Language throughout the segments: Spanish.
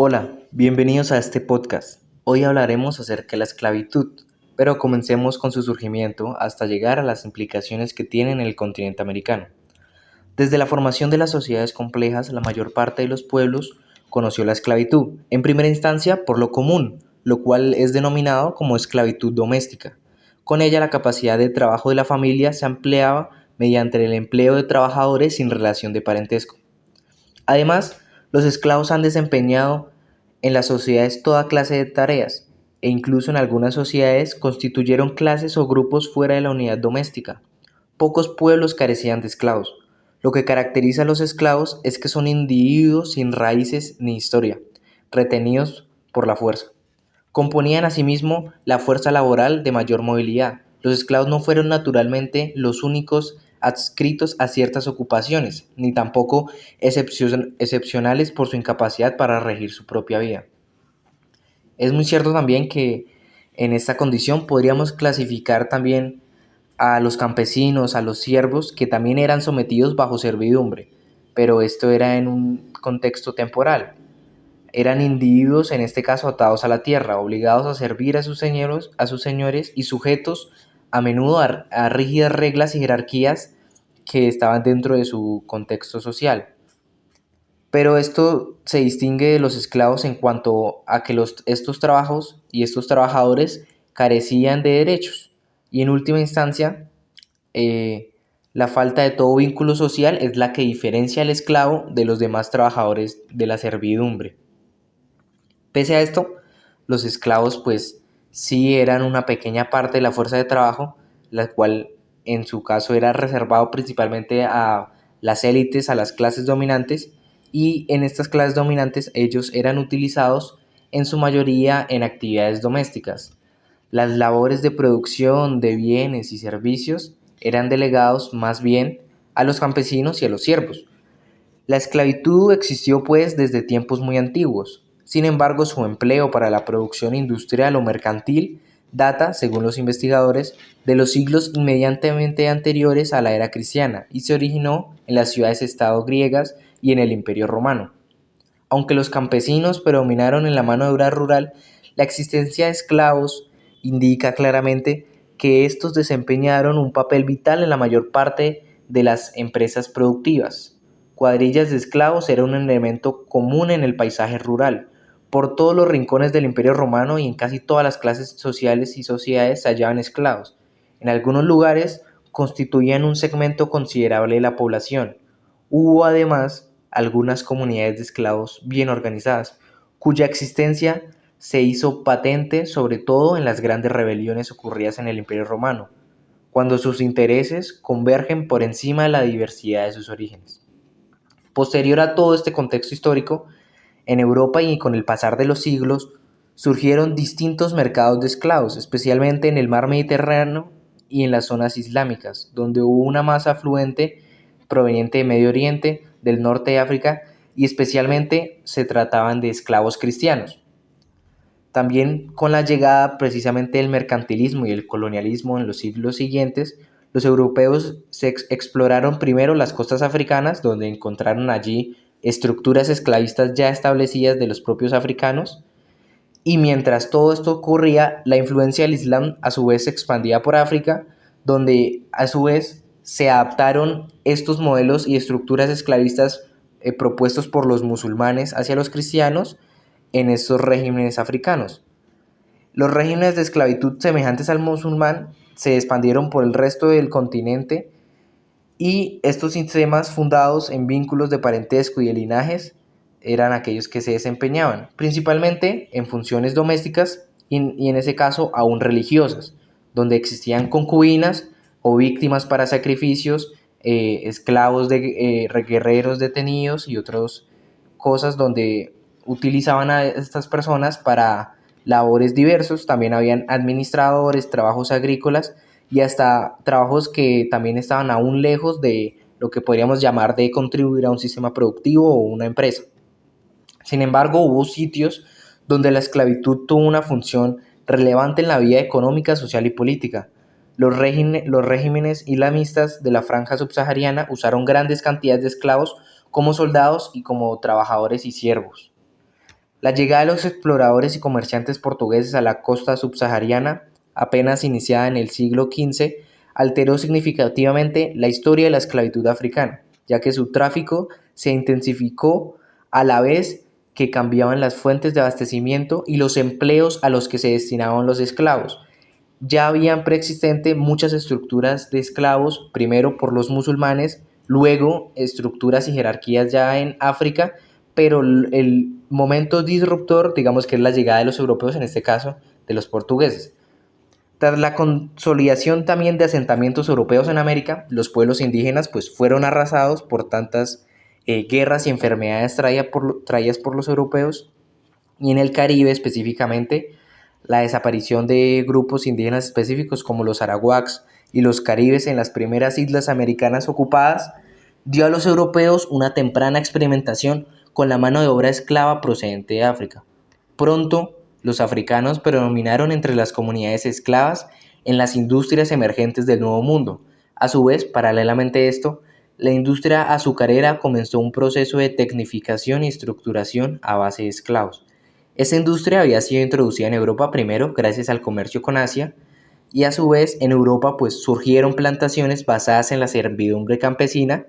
Hola, bienvenidos a este podcast. Hoy hablaremos acerca de la esclavitud, pero comencemos con su surgimiento hasta llegar a las implicaciones que tiene en el continente americano. Desde la formación de las sociedades complejas, la mayor parte de los pueblos conoció la esclavitud, en primera instancia por lo común, lo cual es denominado como esclavitud doméstica. Con ella la capacidad de trabajo de la familia se ampliaba mediante el empleo de trabajadores sin relación de parentesco. Además, los esclavos han desempeñado en las sociedades toda clase de tareas, e incluso en algunas sociedades constituyeron clases o grupos fuera de la unidad doméstica. Pocos pueblos carecían de esclavos. Lo que caracteriza a los esclavos es que son individuos sin raíces ni historia, retenidos por la fuerza. Componían asimismo la fuerza laboral de mayor movilidad. Los esclavos no fueron naturalmente los únicos adscritos a ciertas ocupaciones, ni tampoco excepcionales por su incapacidad para regir su propia vida. Es muy cierto también que en esta condición podríamos clasificar también a los campesinos, a los siervos, que también eran sometidos bajo servidumbre, pero esto era en un contexto temporal. Eran individuos, en este caso, atados a la tierra, obligados a servir a sus señores y sujetos a menudo a rígidas reglas y jerarquías que estaban dentro de su contexto social. Pero esto se distingue de los esclavos en cuanto a que estos trabajos y estos trabajadores carecían de derechos. Y en última instancia, la falta de todo vínculo social es la que diferencia al esclavo de los demás trabajadores de la servidumbre. Pese a esto, los esclavos pues sí eran una pequeña parte de la fuerza de trabajo, la cual en su caso era reservado principalmente a las élites, a las clases dominantes, y en estas clases dominantes ellos eran utilizados en su mayoría en actividades domésticas. Las labores de producción de bienes y servicios eran delegados más bien a los campesinos y a los siervos. La esclavitud existió pues desde tiempos muy antiguos. Sin embargo, su empleo para la producción industrial o mercantil data, según los investigadores, de los siglos inmediatamente anteriores a la era cristiana y se originó en las ciudades-estado griegas y en el Imperio Romano. Aunque los campesinos predominaron en la mano de obra rural, la existencia de esclavos indica claramente que estos desempeñaron un papel vital en la mayor parte de las empresas productivas. Cuadrillas de esclavos eran un elemento común en el paisaje rural. Por todos los rincones del Imperio Romano y en casi todas las clases sociales y sociedades se hallaban esclavos. En algunos lugares constituían un segmento considerable de la población. Hubo además algunas comunidades de esclavos bien organizadas, cuya existencia se hizo patente sobre todo en las grandes rebeliones ocurridas en el Imperio Romano, cuando sus intereses convergen por encima de la diversidad de sus orígenes. Posterior a todo este contexto histórico, en Europa y con el pasar de los siglos, surgieron distintos mercados de esclavos, especialmente en el mar Mediterráneo y en las zonas islámicas, donde hubo una masa afluente proveniente de Medio Oriente, del norte de África, y especialmente se trataban de esclavos cristianos. También con la llegada precisamente del mercantilismo y el colonialismo en los siglos siguientes, los europeos exploraron primero las costas africanas, donde encontraron allí estructuras esclavistas ya establecidas de los propios africanos, y mientras todo esto ocurría, la influencia del Islam a su vez se expandía por África, donde a su vez se adaptaron estos modelos y estructuras esclavistas propuestos por los musulmanes hacia los cristianos en estos regímenes africanos. Los regímenes de esclavitud semejantes al musulmán se expandieron por el resto del continente y estos sistemas fundados en vínculos de parentesco y de linajes eran aquellos que se desempeñaban principalmente en funciones domésticas y en ese caso aún religiosas, donde existían concubinas o víctimas para sacrificios, esclavos de guerreros detenidos y otras cosas donde utilizaban a estas personas para labores diversos. También habían administradores, trabajos agrícolas y hasta trabajos que también estaban aún lejos de lo que podríamos llamar de contribuir a un sistema productivo o una empresa. Sin embargo, hubo sitios donde la esclavitud tuvo una función relevante en la vida económica, social y política. Los regímenes islamistas de la franja subsahariana usaron grandes cantidades de esclavos como soldados y como trabajadores y siervos. La llegada de los exploradores y comerciantes portugueses a la costa subsahariana, apenas iniciada en el siglo XV, alteró significativamente la historia de la esclavitud africana, ya que su tráfico se intensificó a la vez que cambiaban las fuentes de abastecimiento y los empleos a los que se destinaban los esclavos. Ya habían preexistente muchas estructuras de esclavos, primero por los musulmanes, luego estructuras y jerarquías ya en África, pero el momento disruptor, digamos que es la llegada de los europeos, en este caso de los portugueses. Tras la consolidación también de asentamientos europeos en América, los pueblos indígenas pues fueron arrasados por tantas guerras y enfermedades traídas por los europeos, y en el Caribe específicamente la desaparición de grupos indígenas específicos como los arawaks y los caribes en las primeras islas americanas ocupadas dio a los europeos una temprana experimentación con la mano de obra esclava procedente de África. Pronto, los africanos predominaron entre las comunidades esclavas en las industrias emergentes del Nuevo Mundo. A su vez, paralelamente a esto, la industria azucarera comenzó un proceso de tecnificación y estructuración a base de esclavos. Esta industria había sido introducida en Europa primero gracias al comercio con Asia, y a su vez en Europa pues surgieron plantaciones basadas en la servidumbre campesina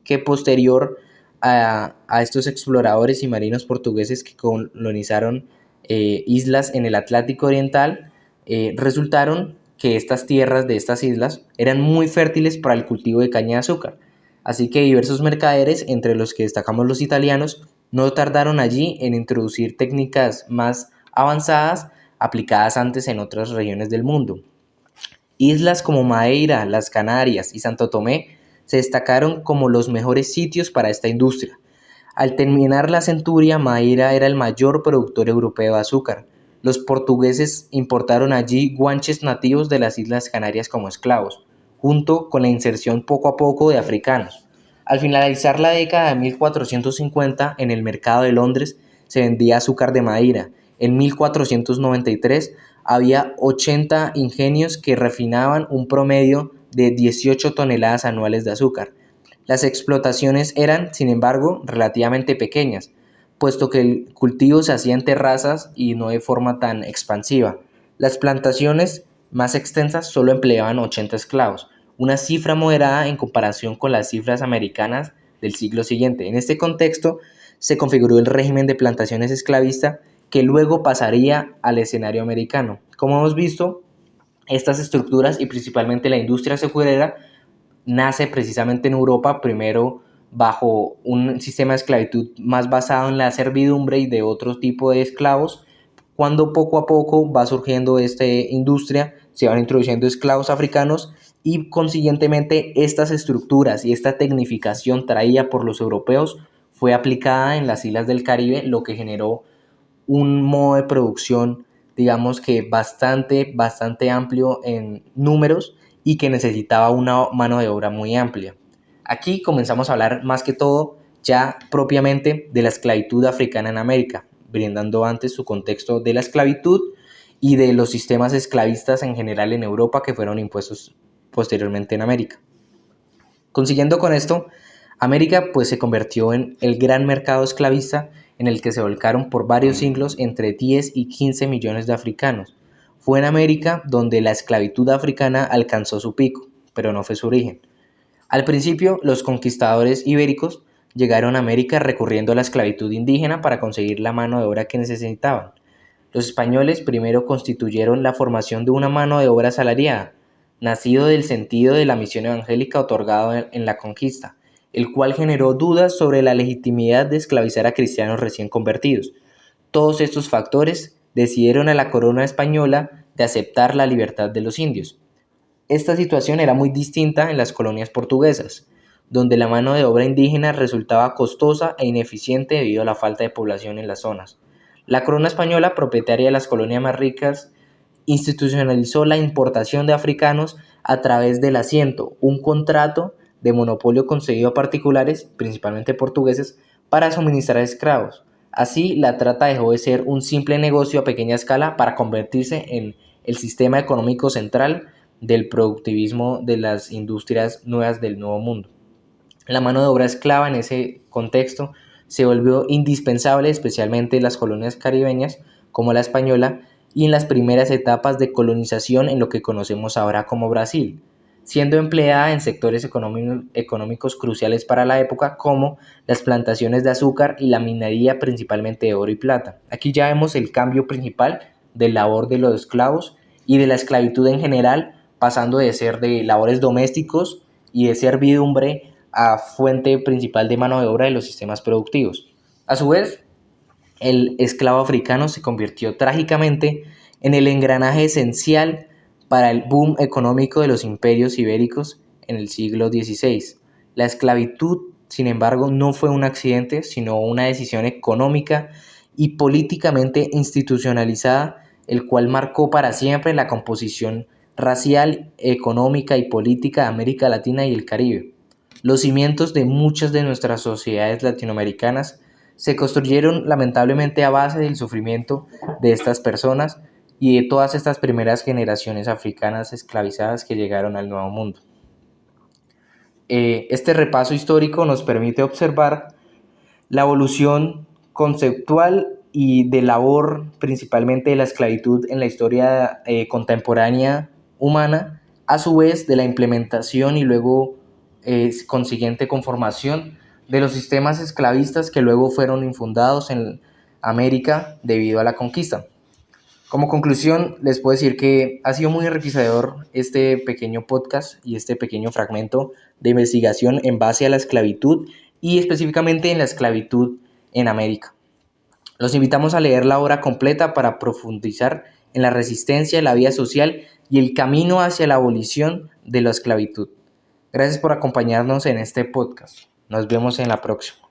que posterior a estos exploradores y marinos portugueses que colonizaron islas en el Atlántico Oriental, resultaron que estas tierras de estas islas eran muy fértiles para el cultivo de caña de azúcar. Así que diversos mercaderes, entre los que destacamos los italianos, no tardaron allí en introducir técnicas más avanzadas aplicadas antes en otras regiones del mundo. Islas como Madeira, las Canarias y Santo Tomé se destacaron como los mejores sitios para esta industria. Al terminar la centuria, Madeira era el mayor productor europeo de azúcar. Los portugueses importaron allí guanches nativos de las Islas Canarias como esclavos, junto con la inserción poco a poco de africanos. Al finalizar la década de 1450, en el mercado de Londres se vendía azúcar de Madeira. En 1493 había 80 ingenios que refinaban un promedio de 18 toneladas anuales de azúcar. Las explotaciones eran, sin embargo, relativamente pequeñas, puesto que el cultivo se hacía en terrazas y no de forma tan expansiva. Las plantaciones más extensas solo empleaban 80 esclavos, una cifra moderada en comparación con las cifras americanas del siglo siguiente. En este contexto se configuró el régimen de plantaciones esclavista que luego pasaría al escenario americano. Como hemos visto, estas estructuras y principalmente la industria azucarera nace precisamente en Europa, primero bajo un sistema de esclavitud más basado en la servidumbre y de otro tipo de esclavos. Cuando poco a poco va surgiendo esta industria, se van introduciendo esclavos africanos y consiguientemente estas estructuras y esta tecnificación traída por los europeos fue aplicada en las islas del Caribe, lo que generó un modo de producción, digamos que bastante amplio en números y que necesitaba una mano de obra muy amplia. Aquí comenzamos a hablar más que todo ya propiamente de la esclavitud africana en América, brindando antes su contexto de la esclavitud y de los sistemas esclavistas en general en Europa que fueron impuestos posteriormente en América. Consiguiendo con esto, América pues se convirtió en el gran mercado esclavista en el que se volcaron por varios siglos entre 10 y 15 millones de africanos. Fue en América donde la esclavitud africana alcanzó su pico, pero no fue su origen. Al principio, los conquistadores ibéricos llegaron a América recurriendo a la esclavitud indígena para conseguir la mano de obra que necesitaban. Los españoles primero constituyeron la formación de una mano de obra asalariada, nacido del sentido de la misión evangélica otorgado en la conquista, el cual generó dudas sobre la legitimidad de esclavizar a cristianos recién convertidos. Todos estos factores decidieron a la corona española de aceptar la libertad de los indios. Esta situación era muy distinta en las colonias portuguesas, donde la mano de obra indígena resultaba costosa e ineficiente debido a la falta de población en las zonas. La corona española, propietaria de las colonias más ricas, institucionalizó la importación de africanos a través del asiento, un contrato de monopolio concedido a particulares, principalmente portugueses, para suministrar esclavos. Así, la trata dejó de ser un simple negocio a pequeña escala para convertirse en el sistema económico central del productivismo de las industrias nuevas del Nuevo Mundo. La mano de obra esclava en ese contexto se volvió indispensable, especialmente en las colonias caribeñas como la española y en las primeras etapas de colonización en lo que conocemos ahora como Brasil, siendo empleada en sectores económicos cruciales para la época como las plantaciones de azúcar y la minería principalmente de oro y plata. Aquí ya vemos el cambio principal del labor de los esclavos y de la esclavitud en general, pasando de ser de labores domésticos y de servidumbre a fuente principal de mano de obra de los sistemas productivos. A su vez, el esclavo africano se convirtió trágicamente en el engranaje esencial para el boom económico de los imperios ibéricos en el siglo XVI. La esclavitud, sin embargo, no fue un accidente, sino una decisión económica y políticamente institucionalizada, el cual marcó para siempre la composición racial, económica y política de América Latina y el Caribe. Los cimientos de muchas de nuestras sociedades latinoamericanas se construyeron lamentablemente a base del sufrimiento de estas personas y de todas estas primeras generaciones africanas esclavizadas que llegaron al Nuevo Mundo. Este repaso histórico nos permite observar la evolución conceptual y de labor principalmente de la esclavitud en la historia contemporánea humana, a su vez de la implementación y luego consiguiente conformación de los sistemas esclavistas que luego fueron infundados en América debido a la conquista. Como conclusión, les puedo decir que ha sido muy enriquecedor este pequeño podcast y este pequeño fragmento de investigación en base a la esclavitud y específicamente en la esclavitud en América. Los invitamos a leer la obra completa para profundizar en la resistencia, la vida social y el camino hacia la abolición de la esclavitud. Gracias por acompañarnos en este podcast. Nos vemos en la próxima.